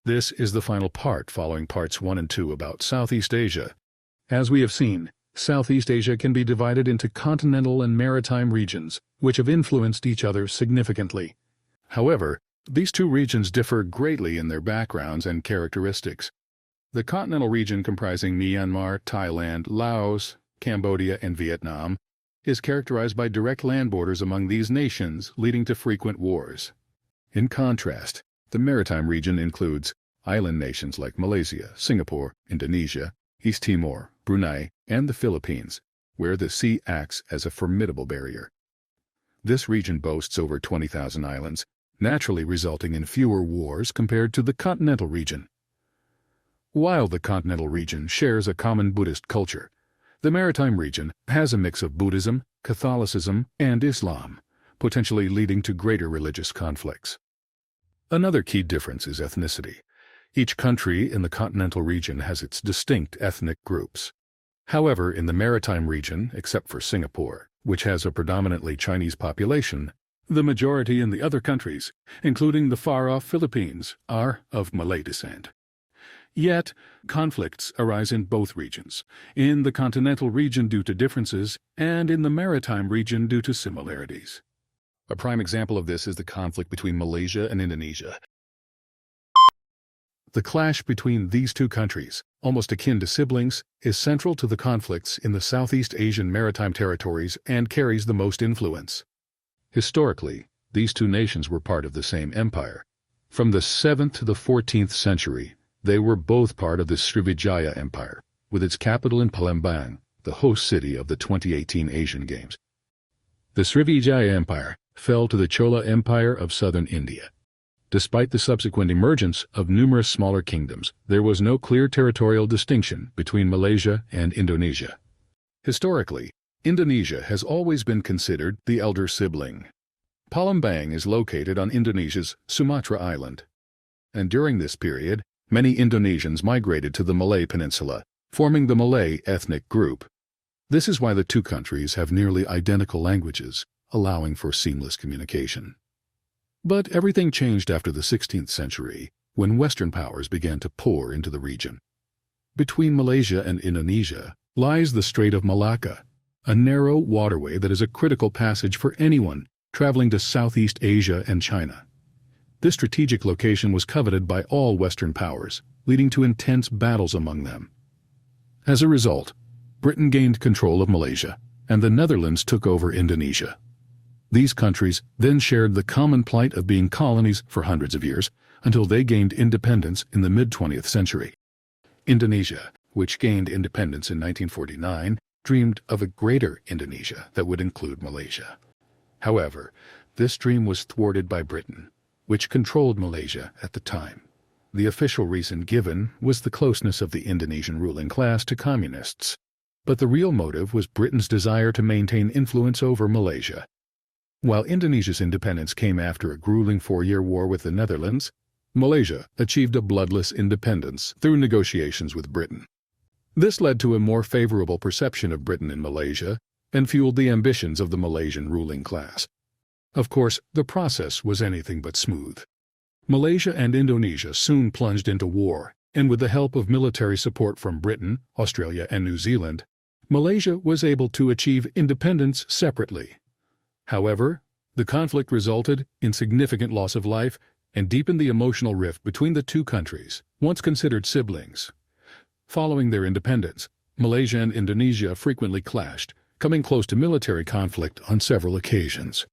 This is the final part following parts 1 and 2 about Southeast Asia. As we have seen, Southeast Asia can be divided into continental and maritime regions, which have influenced each other significantly. However, these two regions differ greatly in their backgrounds and characteristics. The continental region, comprising Myanmar, Thailand, Laos, Cambodia, and Vietnam, is characterized by direct land borders among these nations, leading to frequent wars. In contrast, the maritime region includes island nations like Malaysia, Singapore, Indonesia, East Timor, Brunei, and the Philippines, where the sea acts as a formidable barrier. This region boasts over 20,000 islands, naturally resulting in fewer wars compared to the continental region. While the continental region shares a common Buddhist culture, the maritime region has a mix of Buddhism, Catholicism, and Islam, potentially leading to greater religious conflicts. Another key difference is ethnicity. Each country in the continental region has its distinct ethnic groups. However, in the maritime region, except for Singapore, which has a predominantly Chinese population, the majority in the other countries, including the far-off Philippines, are of Malay descent. Yet, conflicts arise in both regions, in the continental region due to differences, and in the maritime region due to similarities. A prime example of this is the conflict between Malaysia and Indonesia. The clash between these two countries, almost akin to siblings, is central to the conflicts in the Southeast Asian maritime territories and carries the most influence. Historically, these two nations were part of the same empire. From the 7th to the 14th century, they were both part of the Srivijaya Empire, with its capital in Palembang, the host city of the 2018 Asian Games. The Srivijaya Empire fell to the Chola Empire of southern India. Despite the subsequent emergence of numerous smaller kingdoms, there was no clear territorial distinction between Malaysia and Indonesia. Historically, Indonesia has always been considered the elder sibling. Palembang is located on Indonesia's Sumatra Island, and during this period, many Indonesians migrated to the Malay Peninsula, forming the Malay ethnic group. This is why the two countries have nearly identical languages, allowing for seamless communication. But everything changed after the 16th century, when Western powers began to pour into the region. Between Malaysia and Indonesia lies the Strait of Malacca, a narrow waterway that is a critical passage for anyone traveling to Southeast Asia and China. This strategic location was coveted by all Western powers, leading to intense battles among them. As a result, Britain gained control of Malaysia, and the Netherlands took over Indonesia. These countries then shared the common plight of being colonies for hundreds of years until they gained independence in the mid-20th century. Indonesia, which gained independence in 1949, dreamed of a greater Indonesia that would include Malaysia. However, this dream was thwarted by Britain, which controlled Malaysia at the time. The official reason given was the closeness of the Indonesian ruling class to communists, but the real motive was Britain's desire to maintain influence over Malaysia. While Indonesia's independence came after a grueling 4-year war with the Netherlands, Malaysia achieved a bloodless independence through negotiations with Britain. This led to a more favorable perception of Britain in Malaysia and fueled the ambitions of the Malaysian ruling class. Of course, the process was anything but smooth. Malaysia and Indonesia soon plunged into war, and with the help of military support from Britain, Australia, and New Zealand, Malaysia was able to achieve independence separately. However, the conflict resulted in significant loss of life and deepened the emotional rift between the two countries, once considered siblings. Following their independence, Malaysia and Indonesia frequently clashed, coming close to military conflict on several occasions.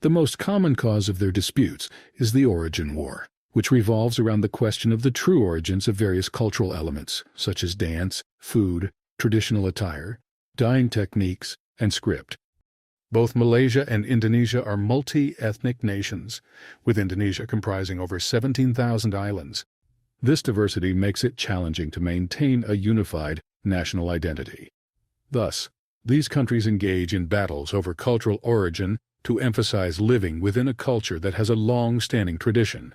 The most common cause of their disputes is the Origin War, which revolves around the question of the true origins of various cultural elements, such as dance, food, traditional attire, dyeing techniques, and script. Both Malaysia and Indonesia are multi-ethnic nations, with Indonesia comprising over 17,000 islands. This diversity makes it challenging to maintain a unified national identity. Thus, these countries engage in battles over cultural origin to emphasize living within a culture that has a long-standing tradition.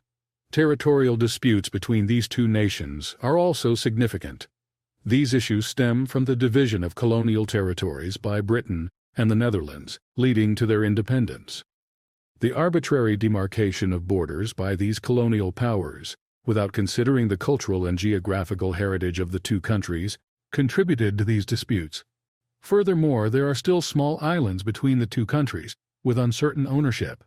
Territorial disputes between these two nations are also significant. These issues stem from the division of colonial territories by Britain and the Netherlands, leading to their independence. The arbitrary demarcation of borders by these colonial powers without considering the cultural and geographical heritage of the two countries, contributed to these disputes. Furthermore, there are still small islands between the two countries, with uncertain ownership.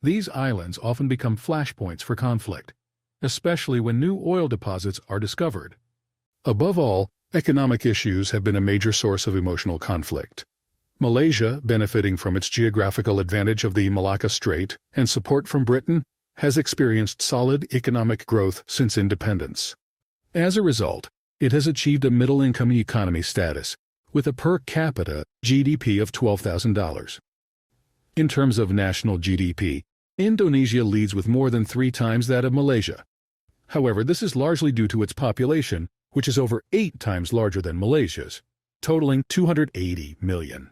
These islands often become flashpoints for conflict, especially when new oil deposits are discovered. Above all, economic issues have been a major source of emotional conflict. Malaysia, benefiting from its geographical advantage of the Malacca Strait and support from Britain, has experienced solid economic growth since independence. As a result, it has achieved a middle-income economy status, with a per capita GDP of $12,000. In terms of national GDP, Indonesia leads with more than 3 times that of Malaysia. However, this is largely due to its population, which is over 8 times larger than Malaysia's, totaling 280 million.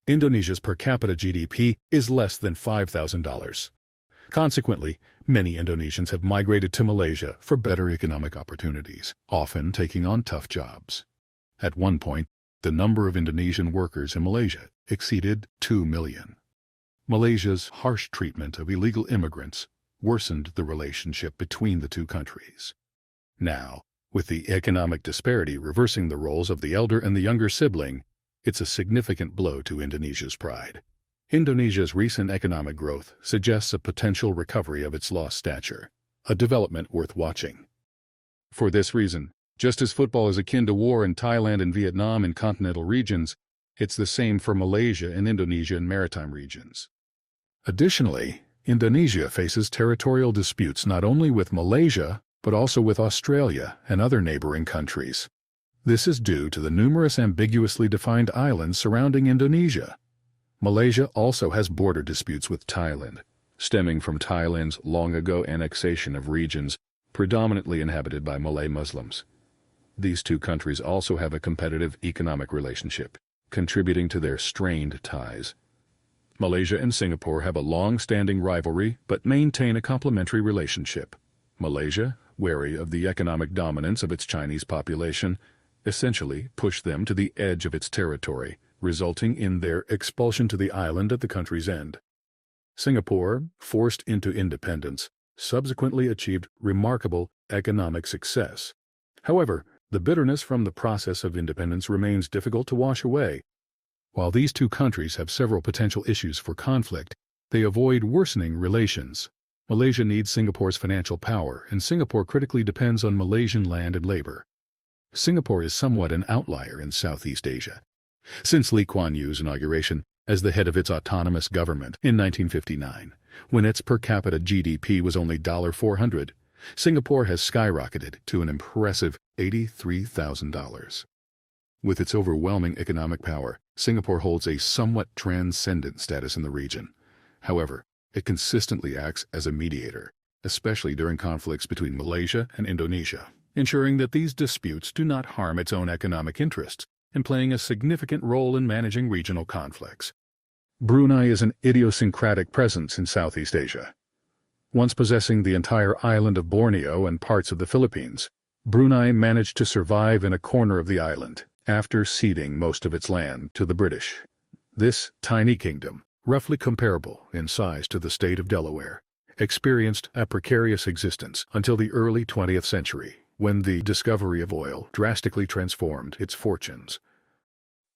Indonesia's per capita GDP is less than $5,000. Consequently, many Indonesians have migrated to Malaysia for better economic opportunities, often taking on tough jobs. At one point, the number of Indonesian workers in Malaysia exceeded 2 million. Malaysia's harsh treatment of illegal immigrants worsened the relationship between the two countries. Now, with the economic disparity reversing the roles of the elder and the younger sibling, it's a significant blow to Indonesia's pride. Indonesia's recent economic growth suggests a potential recovery of its lost stature, a development worth watching. For this reason, just as football is akin to war in Thailand and Vietnam in continental regions, it's the same for Malaysia and Indonesia in maritime regions. Additionally, Indonesia faces territorial disputes not only with Malaysia, but also with Australia and other neighboring countries. This is due to the numerous ambiguously defined islands surrounding Indonesia. Malaysia also has border disputes with Thailand, stemming from Thailand's long-ago annexation of regions predominantly inhabited by Malay Muslims. These two countries also have a competitive economic relationship, contributing to their strained ties. Malaysia and Singapore have a long-standing rivalry but maintain a complementary relationship. Malaysia, wary of the economic dominance of its Chinese population, essentially pushed them to the edge of its territory, resulting in their expulsion to the island at the country's end. Singapore, forced into independence, subsequently achieved remarkable economic success. However, the bitterness from the process of independence remains difficult to wash away. While these two countries have several potential issues for conflict, they avoid worsening relations. Malaysia needs Singapore's financial power, and Singapore critically depends on Malaysian land and labor. Singapore is somewhat an outlier in Southeast Asia. Since Lee Kuan Yew's inauguration as the head of its autonomous government in 1959, when its per capita GDP was only $400, Singapore has skyrocketed to an impressive $83,000. With its overwhelming economic power, Singapore holds a somewhat transcendent status in the region. However, it consistently acts as a mediator, especially during conflicts between Malaysia and Indonesia, ensuring that these disputes do not harm its own economic interests and playing a significant role in managing regional conflicts. Brunei is an idiosyncratic presence in Southeast Asia. Once possessing the entire island of Borneo and parts of the Philippines, Brunei managed to survive in a corner of the island after ceding most of its land to the British. This tiny kingdom, roughly comparable in size to the state of Delaware, experienced a precarious existence until the early 20th century, when the discovery of oil drastically transformed its fortunes.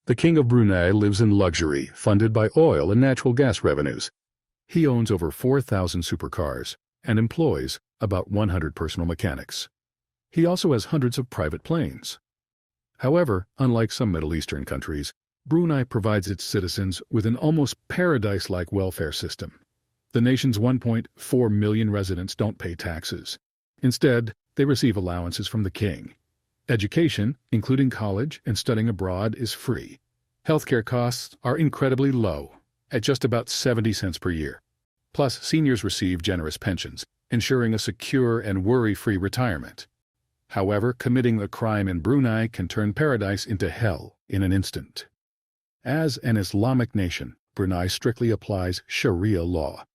The King of Brunei lives in luxury, funded by oil and natural gas revenues. He owns over 4,000 supercars and employs about 100 personal mechanics. He also has hundreds of private planes. However, unlike some Middle Eastern countries, Brunei provides its citizens with an almost paradise-like welfare system. The nation's 1.4 million residents don't pay taxes. Instead, they receive allowances from the king. Education, including college and studying abroad, is free. Healthcare costs are incredibly low, at just about 70 cents per year. Plus, seniors receive generous pensions, ensuring a secure and worry-free retirement. However, committing a crime in Brunei can turn paradise into hell in an instant. As an Islamic nation, Brunei strictly applies Sharia law.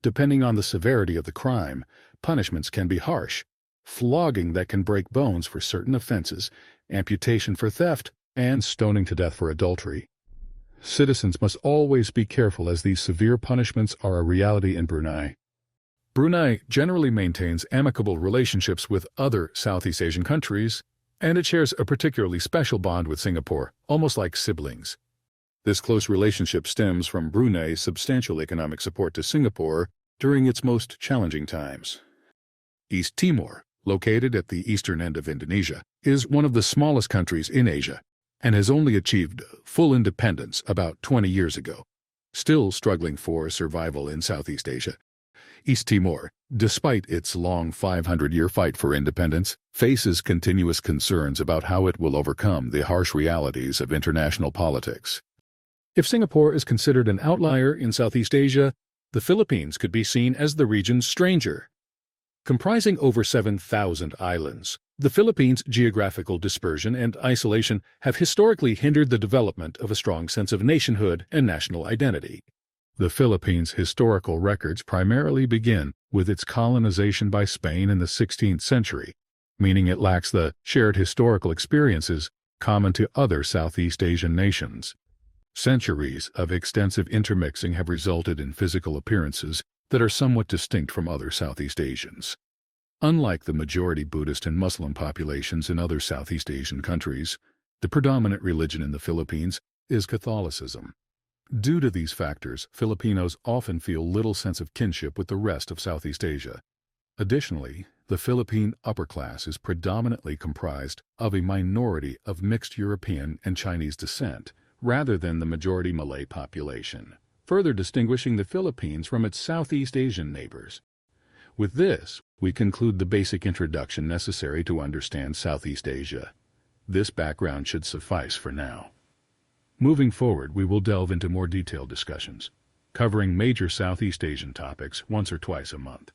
Depending on the severity of the crime, punishments can be harsh: flogging that can break bones for certain offenses, amputation for theft, and stoning to death for adultery. Citizens must always be careful, as these severe punishments are a reality in Brunei. Brunei generally maintains amicable relationships with other Southeast Asian countries, and it shares a particularly special bond with Singapore, almost like siblings. This close relationship stems from Brunei's substantial economic support to Singapore during its most challenging times. East Timor, located at the eastern end of Indonesia, is one of the smallest countries in Asia and has only achieved full independence about 20 years ago. Still struggling for survival in Southeast Asia, East Timor, despite its long 500-year fight for independence, faces continuous concerns about how it will overcome the harsh realities of international politics. If Singapore is considered an outlier in Southeast Asia, the Philippines could be seen as the region's stranger. Comprising over 7,000 islands, the Philippines' geographical dispersion and isolation have historically hindered the development of a strong sense of nationhood and national identity. The Philippines' historical records primarily begin with its colonization by Spain in the 16th century, meaning it lacks the shared historical experiences common to other Southeast Asian nations. Centuries of extensive intermixing have resulted in physical appearances that are somewhat distinct from other Southeast Asians. Unlike the majority Buddhist and Muslim populations in other Southeast Asian countries, the predominant religion in the Philippines is Catholicism. Due to these factors, Filipinos often feel little sense of kinship with the rest of Southeast Asia. Additionally, the Philippine upper class is predominantly comprised of a minority of mixed European and Chinese descent, rather than the majority Malay population, further distinguishing the Philippines from its Southeast Asian neighbors. With this, we conclude the basic introduction necessary to understand Southeast Asia. This background should suffice for now. Moving forward, we will delve into more detailed discussions, covering major Southeast Asian topics once or twice a month.